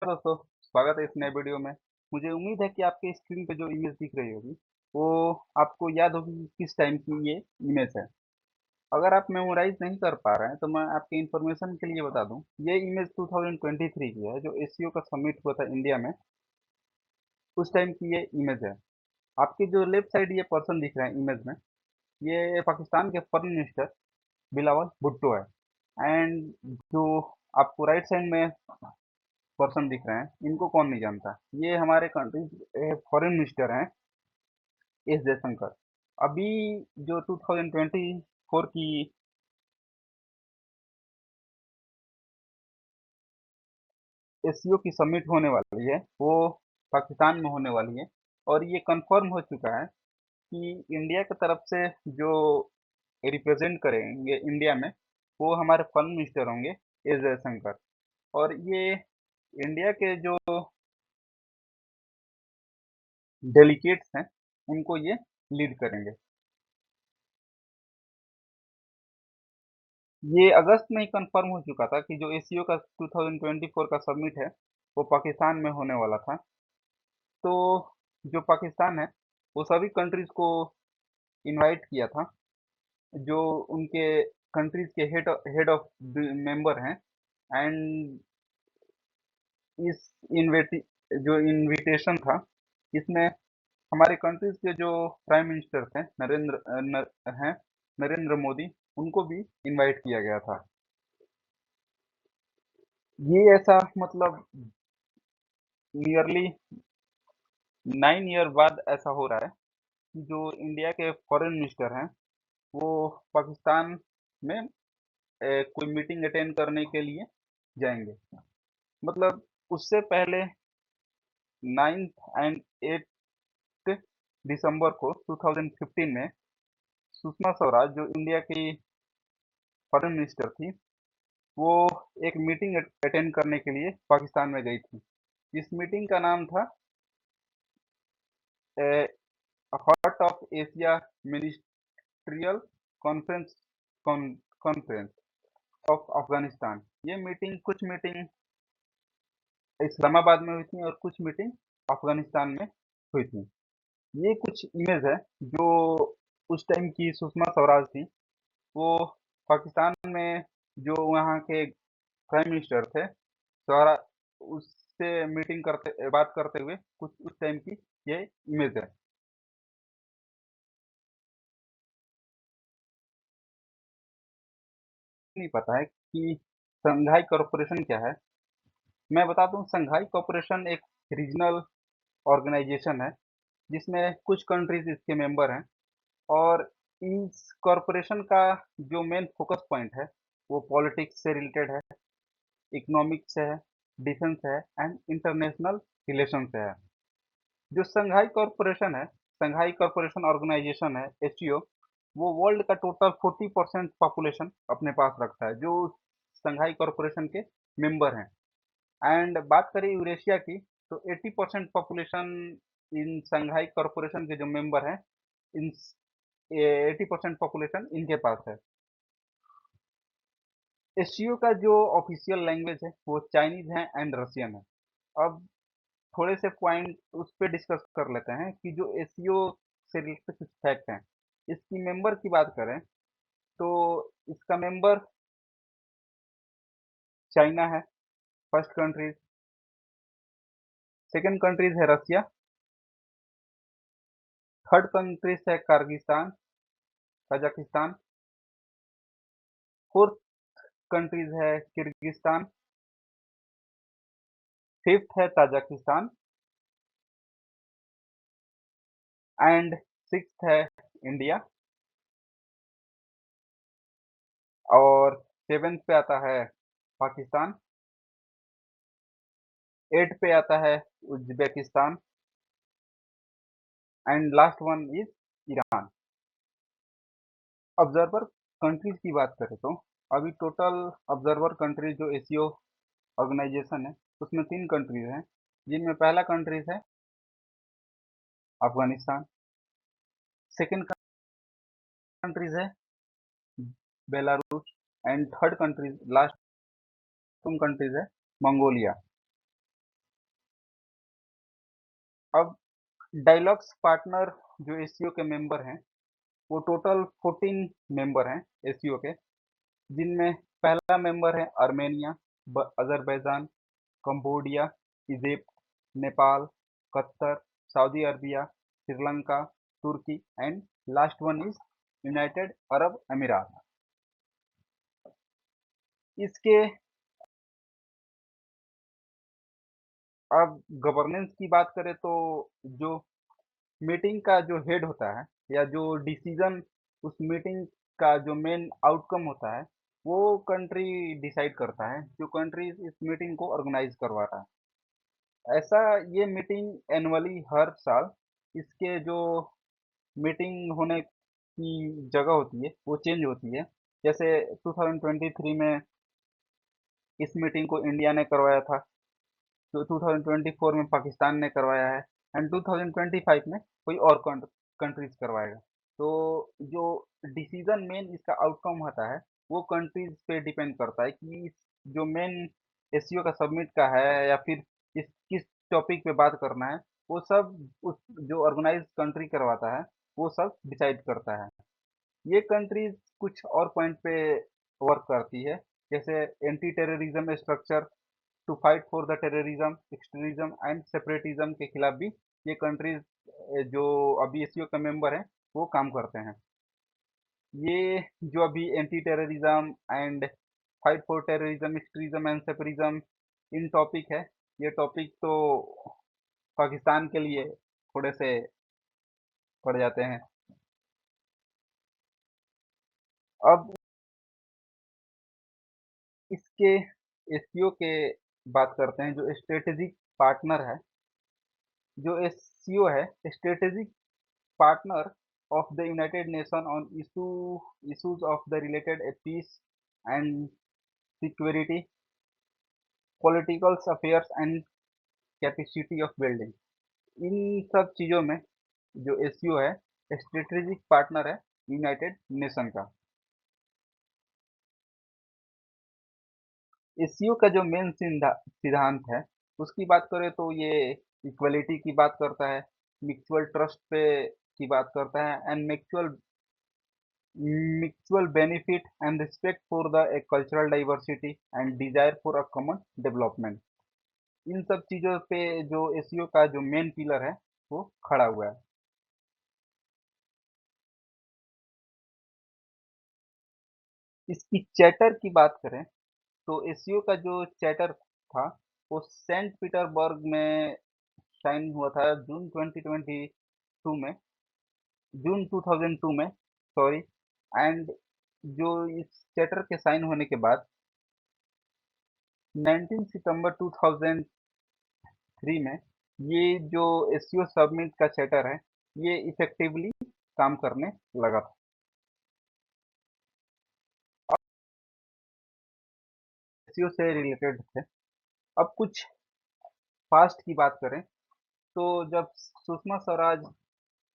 दोस्तों, स्वागत है इस नए वीडियो में। मुझे उम्मीद है कि आपके स्क्रीन पे जो इमेज दिख रही होगी, वो आपको याद होगी कि किस टाइम की ये इमेज है। अगर आप मेमोराइज नहीं कर पा रहे हैं, तो मैं आपके इन्फॉर्मेशन के लिए बता दूं, ये इमेज 2023 की है, जो एसीओ का समिट हुआ था इंडिया में, उस टाइम की ये इमेज है। आपके जो लेफ्ट साइड ये पर्सन दिख रहे हैं इमेज में, ये पाकिस्तान के फॉरेन मिनिस्टर बिलावल भुट्टो है। एंड जो आपको राइट साइड में पर्सन दिख रहे हैं, इनको कौन नहीं जानता। ये हमारे कंट्री फॉरेन मिनिस्टर हैं, एस जयशंकर। अभी जो 2024 की एससीओ की समिट होने वाली है, वो पाकिस्तान में होने वाली है। और ये कंफर्म हो चुका है कि इंडिया की तरफ से जो रिप्रेजेंट करेंगे इंडिया में, वो हमारे फॉरेन मिनिस्टर होंगे, एस जयशंकर। और ये इंडिया के जो डेलीगेट्स हैं, उनको ये लीड करेंगे। ये अगस्त में ही कंफर्म हो चुका था कि जो एसीओ का 2024 का समिट है, वो पाकिस्तान में होने वाला था। तो जो पाकिस्तान है, वो सभी कंट्रीज को इनवाइट किया था, जो उनके कंट्रीज के हेड ऑफ मेंबर हैं। एंड इस इन्वेटी जो इनविटेशन था, इसमें हमारे कंट्रीज के जो प्राइम मिनिस्टर थे, हैं नरेंद्र मोदी, उनको भी इनवाइट किया गया था। ये ऐसा मतलब नियरली 9 ईयर बाद ऐसा हो रहा है कि जो इंडिया के फॉरेन मिनिस्टर हैं, वो पाकिस्तान में कोई मीटिंग अटेंड करने के लिए जाएंगे। मतलब उससे पहले 9 एंड 8 दिसंबर को 2015 में सुषमा स्वराज, जो इंडिया की फॉरेन मिनिस्टर थी, वो एक मीटिंग अटेंड करने के लिए पाकिस्तान में गई थी। इस मीटिंग का नाम था heart of Asia ministerial conference conference of Afghanistan. ये मीटिंग, कुछ मीटिंग इस्लामाबाद में हुई थी और कुछ मीटिंग अफगानिस्तान में हुई थी। ये कुछ इमेज है जो उस टाइम की सुषमा स्वराज थी, वो पाकिस्तान में जो वहाँ के प्राइम मिनिस्टर थे, स्वरा उससे मीटिंग करते बात करते हुए कुछ उस टाइम की ये इमेज है। नहीं पता है कि संघाई कॉरपोरेशन क्या है। मैं बता दूं, संघाई कॉरपोरेशन एक रीजनल ऑर्गेनाइजेशन है, जिसमें कुछ कंट्रीज इसके मेंबर हैं। और इस कॉरपोरेशन का जो मेन फोकस पॉइंट है, वो पॉलिटिक्स से रिलेटेड है, इकोनॉमिक्स से है, डिफेंस है एंड इंटरनेशनल रिलेशन से है। जो संघाई कॉरपोरेशन है, संघाई कॉरपोरेशन ऑर्गेनाइजेशन है, एससीओ, वो वर्ल्ड का टोटल 40% पॉपुलेशन अपने पास रखता है, जो संघाई कॉरपोरेशन के मेंबर हैं। एंड बात करें यूरेशिया की, तो 80% पॉपुलेशन इन संघाई कॉरपोरेशन के जो मेंबर हैं, इन 80% पॉपुलेशन इनके पास है। एससीओ का जो ऑफिशियल लैंग्वेज है, वो चाइनीज है एंड रशियन है। अब थोड़े से पॉइंट उस पर डिस्कस कर लेते हैं कि जो एससीओ से रिलेटेड कुछ फैक्ट हैं। इसकी मेंबर की बात करें, तो इसका मेंबर चाइना है, फर्स्ट कंट्रीज। सेकंड कंट्रीज है रसिया। थर्ड कंट्रीज है किर्गिस्तान, कजाकिस्तान। फोर्थ कंट्रीज है किर्गिस्तान। फिफ्थ है ताजिकिस्तान। एंड सिक्स्थ है इंडिया। और सेवेंथ पे आता है पाकिस्तान। एट पे आता है Uzbekistan. And last one is Iran. Observer countries की बात करें, तो अभी टोटल ऑब्जर्वर कंट्रीज जो एसीओ ऑर्गेनाइजेशन है, उसमें तीन कंट्रीज हैं, जिनमें पहला कंट्रीज है अफगानिस्तान। सेकंड कंट्रीज है Belarus. And third countries, last countries है मंगोलिया। अब डायलॉग्स पार्टनर जो एससीओ के मेंबर हैं, वो टोटल 14 मेंबर हैं एससीओ के, जिनमें पहला मेंबर है Armenia, Azerbaijan, Cambodia, Egypt, Nepal, Qatar, Saudi Arabia, Sri Lanka, Turkey and last one is United Arab Emirates. इसके अब गवर्नेंस की बात करें तो जो मीटिंग का जो हेड होता है या जो डिसीजन उस मीटिंग का जो मेन आउटकम होता है, वो कंट्री डिसाइड करता है, जो कंट्री इस मीटिंग को ऑर्गेनाइज करवा रहा है। ऐसा ये मीटिंग एनुअली हर साल इसके जो मीटिंग होने की जगह होती है वो चेंज होती है। जैसे 2023 में इस मीटिंग को इंडिया ने करवाया था, तो 2024 में पाकिस्तान ने करवाया है एंड 2025 में कोई और कंट्रीज करवाएगा। तो जो डिसीजन मेन इसका आउटकम होता है वो कंट्रीज पे डिपेंड करता है कि जो मेन एससीओ का सबमिट का है या फिर किस टॉपिक पे बात करना है, वो सब उस जो ऑर्गेनाइज कंट्री करवाता है वो सब डिसाइड करता है। ये कंट्रीज कुछ और पॉइंट पे वर्क करती है, जैसे anti terrorism structure to fight for the terrorism, extremism and separatism के खिलाफ भी ये कंट्रीज जो अभी एससीओ का मेंबर हैं वो काम करते हैं। ये जो अभी anti terrorism and fight for terrorism, extremism and separatism in topic है, ये टॉपिक तो पाकिस्तान के लिए थोड़े से पड़ जाते हैं। अब इसके एससीओ के बात करते हैं, जो स्ट्रेटेजिक पार्टनर है, जो एससीओ है strategic partner of the United Nations on issues of the related peace and security, political affairs and capacity of building। इन सब चीज़ों में जो एससीओ है स्ट्रेटेजिक पार्टनर है यूनाइटेड नेशन का। एससीओ का जो मेन सिद्धांत है उसकी बात करें तो ये इक्वलिटी की बात करता है, म्यूचुअल ट्रस्ट पे की बात करता है and mutual benefit and respect for the cultural diversity and desire for a common development। इन सब चीजों पे जो एसईओ का जो मेन पिलर है वो खड़ा हुआ है। इसकी चैटर की बात करें तो एसईओ का जो चैटर था वो सेंट पीटरबर्ग में साइन हुआ था जून 2022 में, जून 2002 में, सॉरी। एंड जो इस चैटर के साइन होने के बाद 19 सितंबर 2003 में ये जो एससीओ सबमिट का चैटर है ये इफेक्टिवली काम करने लगा था। एससीओ से रिलेटेड थे। अब कुछ पास्ट की बात करें तो जब सुषमा स्वराज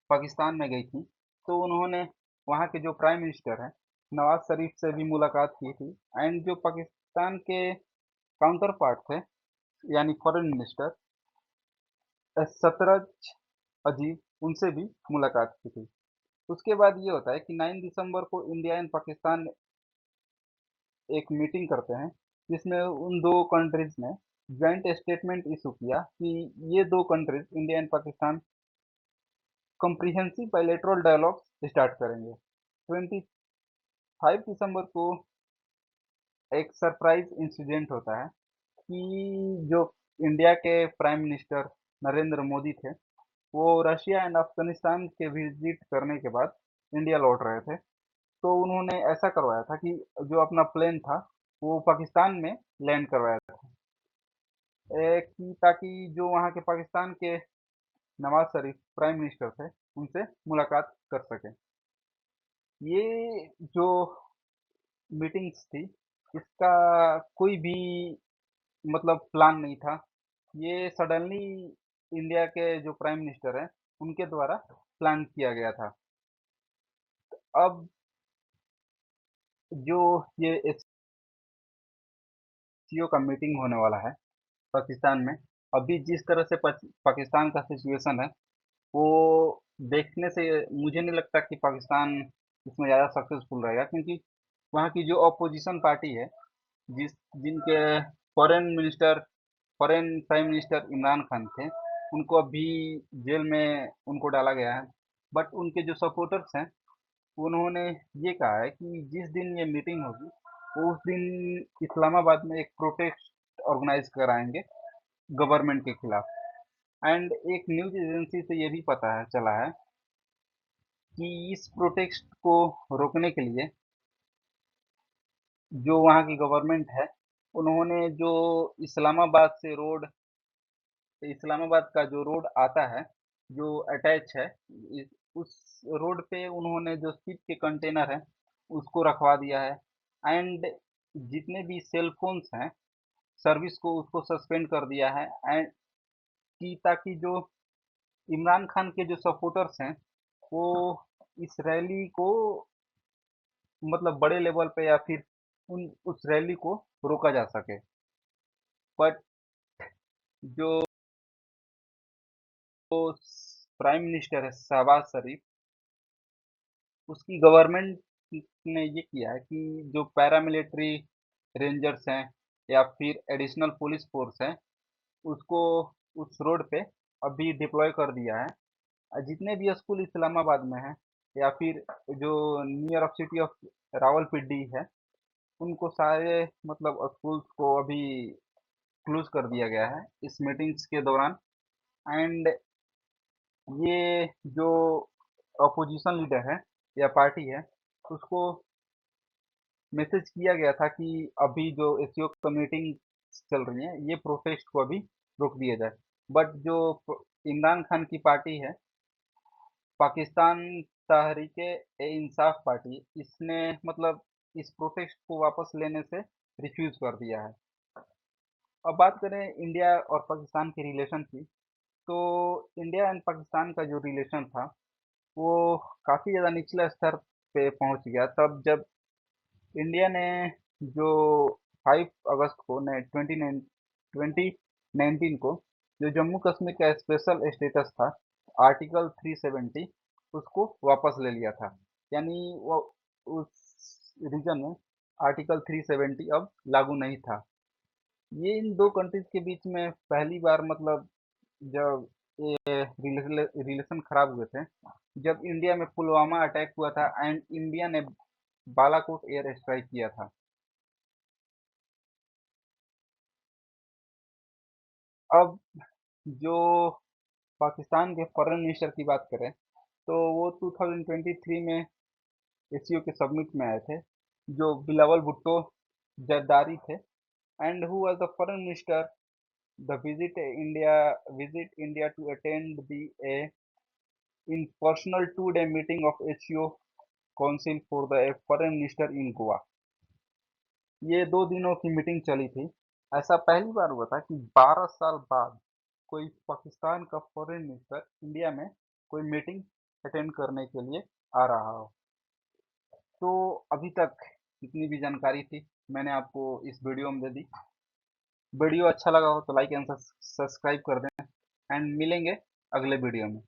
पाकिस्तान में गई थी तो उन्होंने वहाँ के जो प्राइम मिनिस्टर हैं नवाज शरीफ से भी मुलाकात की थी एंड जो पाकिस्तान के काउंटर पार्ट थे यानी फॉरेन मिनिस्टर सतरज अजीब उनसे भी मुलाकात की थी। उसके बाद ये होता है कि 9 दिसंबर को इंडिया एंड पाकिस्तान एक मीटिंग करते हैं जिसमें उन दो कंट्रीज ने जॉइंट स्टेटमेंट इशू किया कि ये दो countries India and Pakistan comprehensive bilateral dialogue start करेंगे। 25 दिसंबर को एक सरप्राइज इंसिडेंट होता है कि जो इंडिया के प्राइम मिनिस्टर नरेंद्र मोदी थे वो रशिया एंड अफगानिस्तान के विजिट करने के बाद इंडिया लौट रहे थे। तो उन्होंने ऐसा करवाया था कि जो अपना प्लेन था वो पाकिस्तान में लैंड करवाया था, कि ताकि जो वहाँ के पाकिस्तान के नवाज शरीफ प्राइम मिनिस्टर थे उनसे मुलाकात कर सके। ये जो मीटिंग्स थी इसका कोई भी मतलब प्लान नहीं था, ये सडनली इंडिया के जो प्राइम मिनिस्टर हैं उनके द्वारा प्लान किया गया था। अब जो ये एससीओ का मीटिंग होने वाला है पाकिस्तान में, अभी जिस तरह से पाकिस्तान का सिचुएशन है, वो देखने से मुझे नहीं लगता कि पाकिस्तान इसमें ज़्यादा सक्सेसफुल रहेगा, क्योंकि वहाँ की जो अपोजिशन पार्टी है, जिस जिनके foreign minister foreign prime minister Imran Khan थे, उनको अभी जेल में उनको डाला गया है। बट उनके जो सपोर्टर्स हैं, उन्होंने ये कहा है कि जिस दिन ये मीटिंग होगी, वो उस दिन इस्लामाबाद में एक प्रोटेस्ट ऑर्गेनाइज कराएंगे गवर्नमेंट के खिलाफ। एंड एक न्यूज़ एजेंसी से ये भी पता है चला है कि इस प्रोटेस्ट को रोकने के लिए जो वहाँ की गवर्नमेंट है, उन्होंने जो इस्लामाबाद से रोड इस्लामाबाद का जो रोड आता है, जो अटैच है, उस रोड पे उन्होंने जो सिप के कंटेनर हैं, उसको रखवा दिया है। एंड जितने भी सेल फोन्स हैं, सर्विस को उसको सस्पेंड कर दिया है। एंड कि ताकि जो इमरान खान के जो सपोर्टर्स हैं, वो इस रैली को मतलब बड़े लेवल पे या फिर उस रैली को रोका जा सके। बट जो प्राइम मिनिस्टर है शहबाज शरीफ, उसकी गवर्नमेंट ने ये किया है कि जो पैरामिलिट्री रेंजर्स हैं या फिर एडिशनल पुलिस फोर्स है, उसको उस रोड पे अभी डिप्लॉय कर दिया है। जितने भी स्कूल इस्लामाबाद में हैं या फिर जो near of city of Rawalpindi है, उनको सारे मतलब स्कूल्स को अभी क्लोज कर दिया गया है इस मीटिंग्स के दौरान। एंड ये जो अपोजिशन लीडर है या पार्टी है, उसको मैसेज किया गया था कि अभी जो एससीओ का मीटिंग चल रही है, ये प्रोटेस्ट को अभी रोक दिया जाए। बट जो इमरान खान की पार्टी है, पाकिस्तान तहरीक ए इंसाफ पार्टी, इसने मतलब इस प्रोटेस्ट को वापस लेने से रिफ्यूज कर दिया है। अब बात करें इंडिया और पाकिस्तान के रिलेशन की, तो इंडिया एंड पाकिस्तान का जो रिलेशन था, वो काफ़ी ज़्यादा निचले स्तर पे पहुंच गया तब जब इंडिया ने जो 5 अगस्त को 2019 को जो जम्मू कश्मीर का स्पेशल स्टेटस था, आर्टिकल 370, उसको वापस ले लिया था। यानी वो उस रीजन में आर्टिकल 370 अब लागू नहीं था। ये इन दो कंट्रीज के बीच में पहली बार मतलब जब ये रिलेशन खराब हुए थे, जब इंडिया में पुलवामा अटैक हुआ था एंड इंडिया ने बालाकोट एयर स्ट्राइक किया था। अब जो पाकिस्तान के फॉरेन मिनिस्टर की बात करें, तो वो 2023 में एससीओ के सबमिट में आए थे, जो बिलावल भुट्टो जरदारी थे। And who was the foreign minister the visit India to attend the a in personal 2 day meeting of SCO council for the foreign minister in Goa. ये 2 दिनों की मीटिंग चली थी। ऐसा पहली बार हुआ था कि 12 साल बाद कोई पाकिस्तान का फॉरेन मिनिस्टर इंडिया में कोई मीटिंग अटेंड करने के लिए आ रहा हो। तो अभी तक जितनी भी जानकारी थी, मैंने आपको इस वीडियो में दे दी। वीडियो अच्छा लगा हो तो लाइक एंड सब्सक्राइब कर दें। एंड मिलेंगे अगले वीडियो में।